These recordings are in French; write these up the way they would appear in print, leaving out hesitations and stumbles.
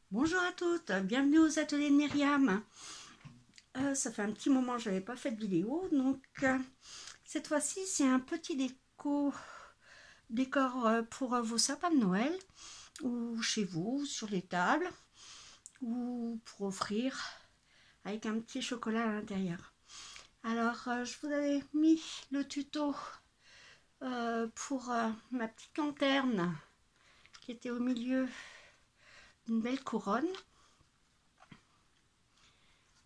Bonjour à toutes, bienvenue aux ateliers de Myriam. Ça fait un petit moment que je n'avais pas fait de vidéo, donc cette fois-ci c'est un petit décor pour vos sapins de Noël, ou chez vous, sur les tables, ou pour offrir avec un petit chocolat à l'intérieur. Alors je vous avais mis le tuto pour ma petite lanterne qui était au milieu d'une belle couronne.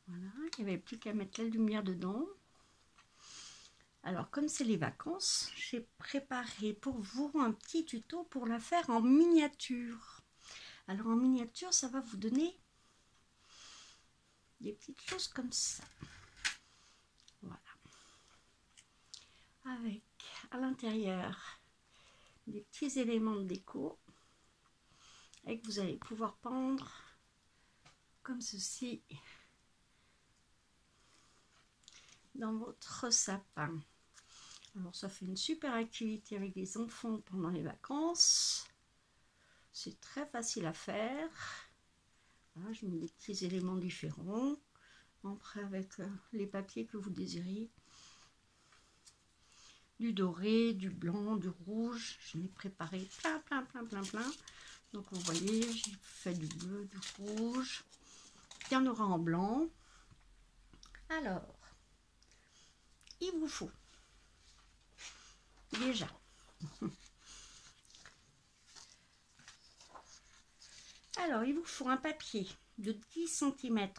Voilà, il n'y avait plus qu'à mettre la lumière dedans. Alors, comme c'est les vacances, j'ai préparé pour vous un petit tuto pour la faire en miniature. Alors, en miniature, ça va vous donner des petites choses comme ça. Voilà. Avec, à l'intérieur, des petits éléments de déco et que vous allez pouvoir pendre comme ceci dans votre sapin. Alors ça fait une super activité avec les enfants pendant les vacances. C'est très facile à faire. Voilà, je mets des petits éléments différents. Après avec les papiers que vous désirez. Du doré, du blanc, du rouge. J'en ai préparé plein. Donc vous voyez, j'ai fait du bleu, du rouge. Il y en aura en blanc. Alors, il vous faut déjà alors il vous faut un papier de 10 cm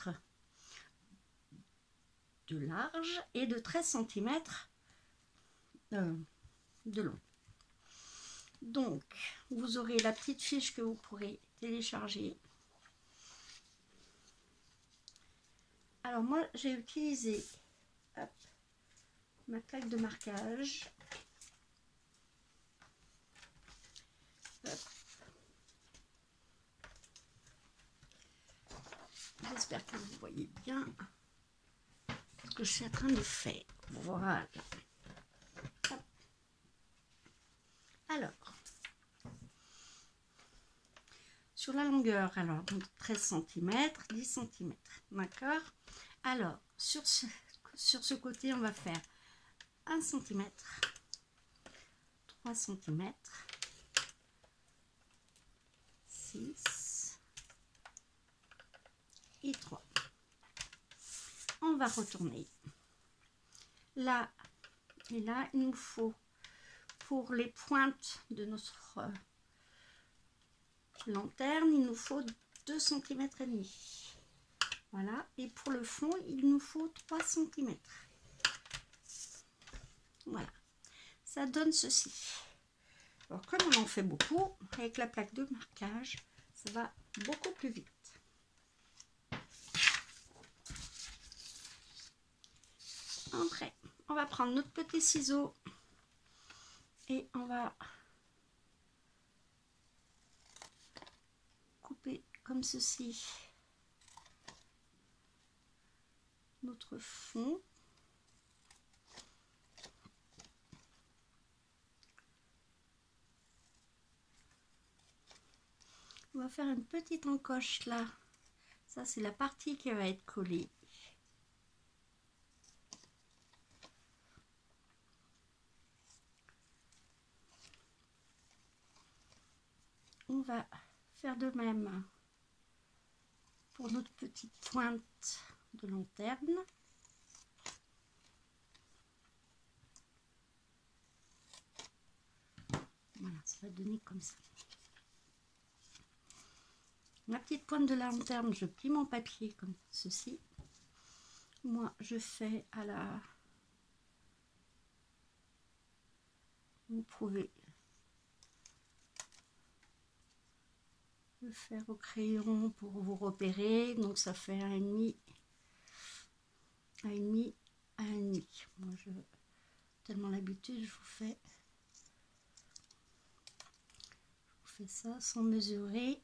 de large et de 13 cm de long. Donc vous aurez la petite fiche que vous pourrez télécharger. Alors moi j'ai utilisé ma plaque de marquage. J'espère que vous voyez bien ce que je suis en train de faire. Voilà. Hop. Alors, sur la longueur, alors donc 13 cm, 10 cm, d'accord. Alors, sur ce côté, on va faire 1 cm, 3 cm, 6 et 3. On va retourner. Là et là, il nous faut, pour les pointes de notre lanterne, il nous faut 2 cm et demi. Voilà, et pour le fond, il nous faut 3 cm. Voilà, ça donne ceci. Alors, comme on en fait beaucoup, avec la plaque de marquage, ça va beaucoup plus vite. Après, on va prendre notre petit ciseau et on va couper comme ceci notre fond. On va faire une petite encoche là. Ça, c'est la partie qui va être collée. On va faire de même pour notre petite pointe de lanterne. Voilà, ça va donner comme ça. Ma petite pointe de lanterne, je plie mon papier comme ceci. Moi, je fais à la... Vous pouvez le faire au crayon pour vous repérer. Donc, ça fait 1,5, 1,5, 1,5. Moi, je tellement l'habitude, je vous fais ça sans mesurer.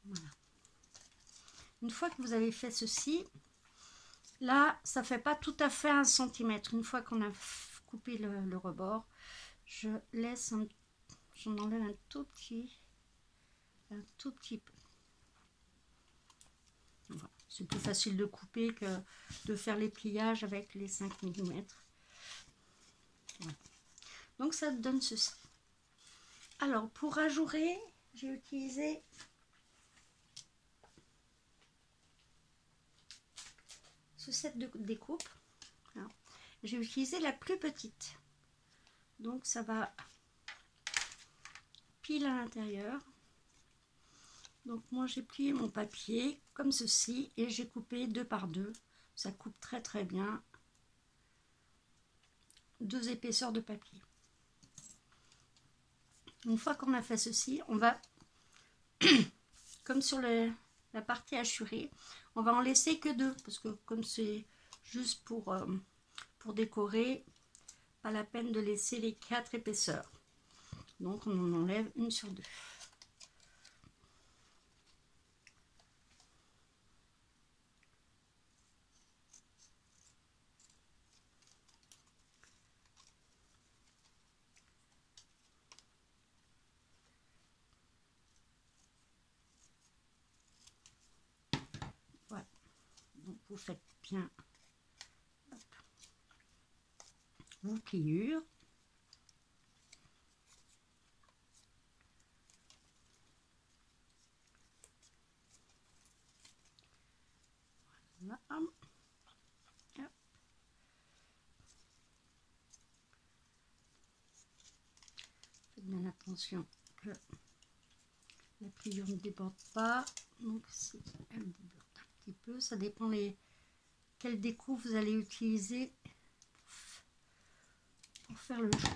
Voilà. Une fois que vous avez fait ceci, là, ça fait pas tout à fait 1 cm. Une fois qu'on a coupé le rebord, je laisse j'en enlève un tout petit un tout petit peu. Voilà. C'est plus facile de couper que de faire les pliages avec les 5 mm. Voilà. Donc ça donne ceci. Alors pour ajourer, j'ai utilisé ce set de découpe. J'ai utilisé la plus petite. Donc ça va pile à l'intérieur. Donc moi j'ai plié mon papier comme ceci et j'ai coupé 2 par 2. Ça coupe très très bien 2 épaisseurs de papier. Une fois qu'on a fait ceci, on va, comme sur la partie hachurée, on va en laisser que 2 parce que comme c'est juste pour décorer, pas la peine de laisser les 4 épaisseurs. Donc on en enlève une sur 2. Voilà. Donc vous faites bien vos pliures. Voilà. Faites bien attention que la pliure ne déborde pas. Donc si elle déborde un petit peu, ça dépend quelle découpe vous allez utiliser pour faire le jeu.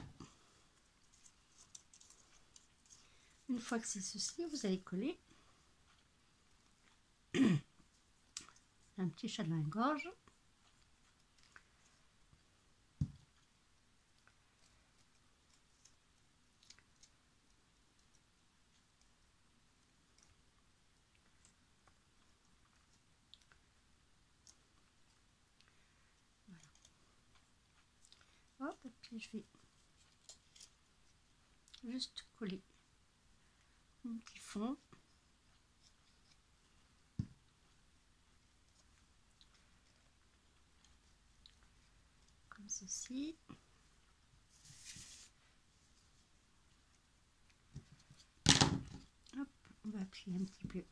Une fois que c'est ceci, vous allez coller un petit châtelain-gorge. Hop, et puis je vais juste coller mon petit fond. Comme ceci. Hop, on va appuyer un petit peu.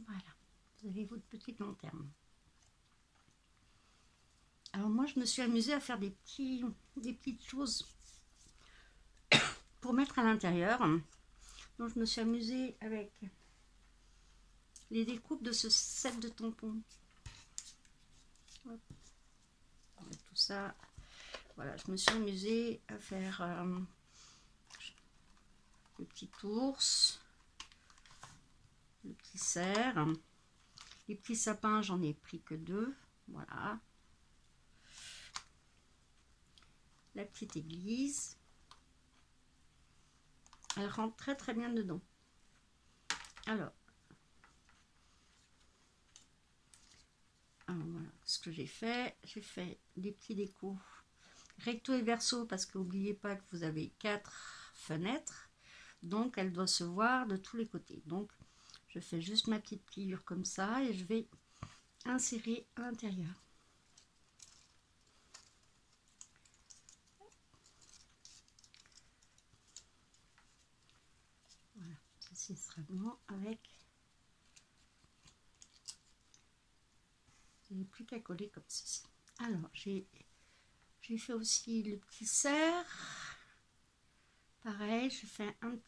Voilà, vous avez votre petite lanterne. Alors moi je me suis amusée à faire des petites choses pour mettre à l'intérieur. Donc je me suis amusée avec les découpes de ce set de tampons. Hop. Tout ça, voilà, je me suis amusée à faire le petit ours, le petit cerf, les petits sapins, j'en ai pris que 2, voilà. La petite église, elle rentre très très bien dedans. Alors voilà ce que j'ai fait des petits décos recto et verso parce que n'oubliez pas que vous avez 4 fenêtres, donc elle doit se voir de tous les côtés. Donc je fais juste ma petite pliure comme ça et je vais insérer à l'intérieur. Voilà, ceci sera bon avec. Vous n'avez plus qu'à coller comme ceci. Alors j'ai fait aussi le petit cerf. Pareil, je fais une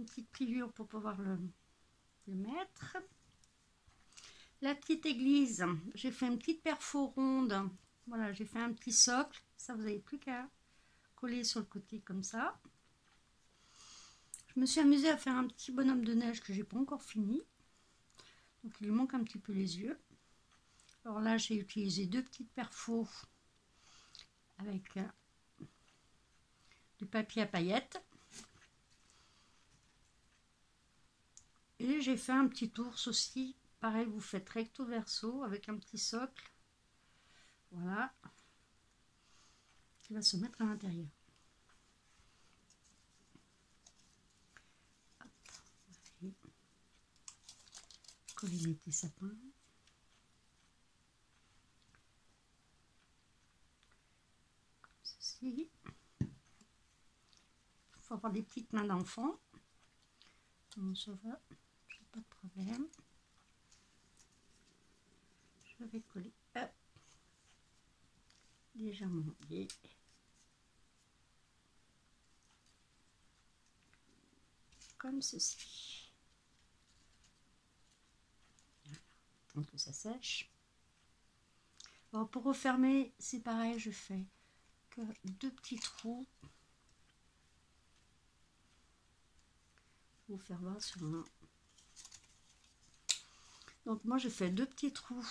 petite pliure pour pouvoir le mettre. La petite église, j'ai fait une petite perfo ronde. Voilà, j'ai fait un petit socle. Ça, vous n'avez plus qu'à coller sur le côté comme ça. Je me suis amusée à faire un petit bonhomme de neige que j'ai pas encore fini. Donc il manque un petit peu les yeux. Alors là, j'ai utilisé 2 petites perfos avec du papier à paillettes. Et j'ai fait un petit ours aussi. Pareil, vous faites recto verso avec un petit socle. Voilà. qui va se mettre à l'intérieur. Coller mes petits sapins. Comme ceci. Il faut avoir des petites mains d'enfant. Bon, ça va, j'ai pas de problème. Je vais coller légèrement bien. Comme ceci. Voilà. Donc que ça sèche. Alors pour refermer, c'est pareil, je fais que 2 petits trous. Vous faire voir sur un. Donc moi je fais 2 petits trous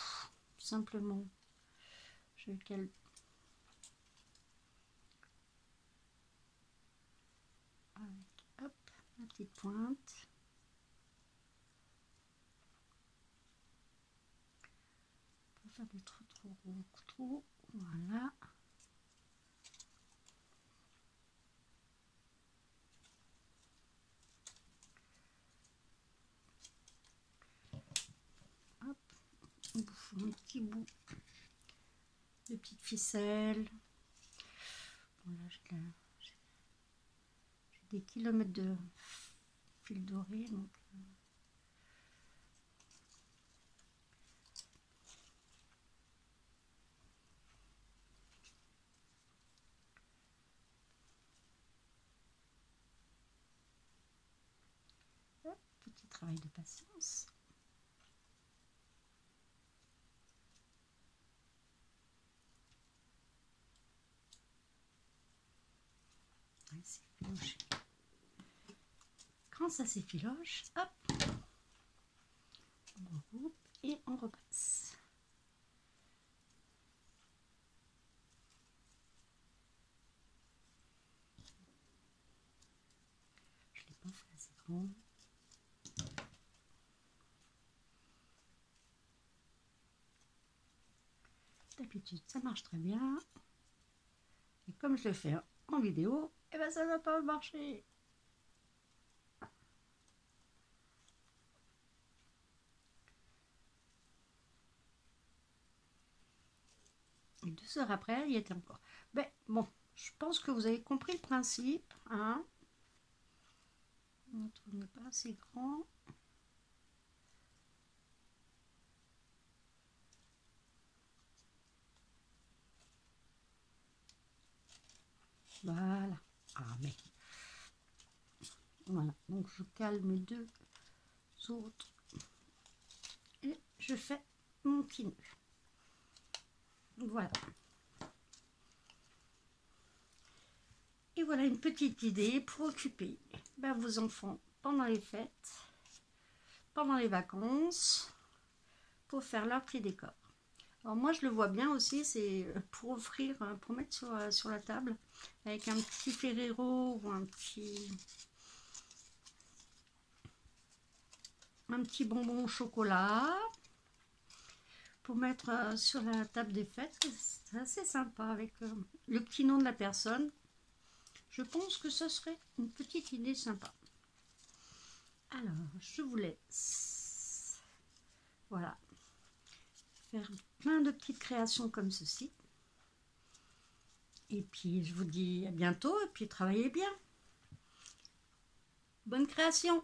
simplement. Je cale avec hop la petite pointe. Pour faire des trous, voilà. Hop, on bouffe un petit bout de petite ficelle. Bon, là, j'ai des kilomètres de fil doré, donc hop, petit travail de patience. S'effilocher. Quand ça s'effiloche, hop, on regroupe et on repasse. Je ne l'ai pas fait assez grand. D'habitude, ça marche très bien. Et comme je le fais en vidéo, et ben ça ne va pas marcher. Et 2 heures après, il était encore. Ben bon, je pense que vous avez compris le principe. Hein, notre n'est pas assez grand. Voilà. Ah mais voilà. Donc je cale mes 2 autres et je fais mon petit nœud. Voilà. Et voilà une petite idée pour occuper vos enfants pendant les fêtes, pendant les vacances, pour faire leur petit décor. Alors moi je le vois bien aussi, c'est pour offrir, pour mettre sur la table, avec un petit Ferrero ou un petit bonbon au chocolat, pour mettre sur la table des fêtes. C'est assez sympa avec le petit nom de la personne. Je pense que ce serait une petite idée sympa. Alors, je vous laisse, voilà, faire plein de petites créations comme ceci. Et puis, je vous dis à bientôt et puis travaillez bien. Bonne création!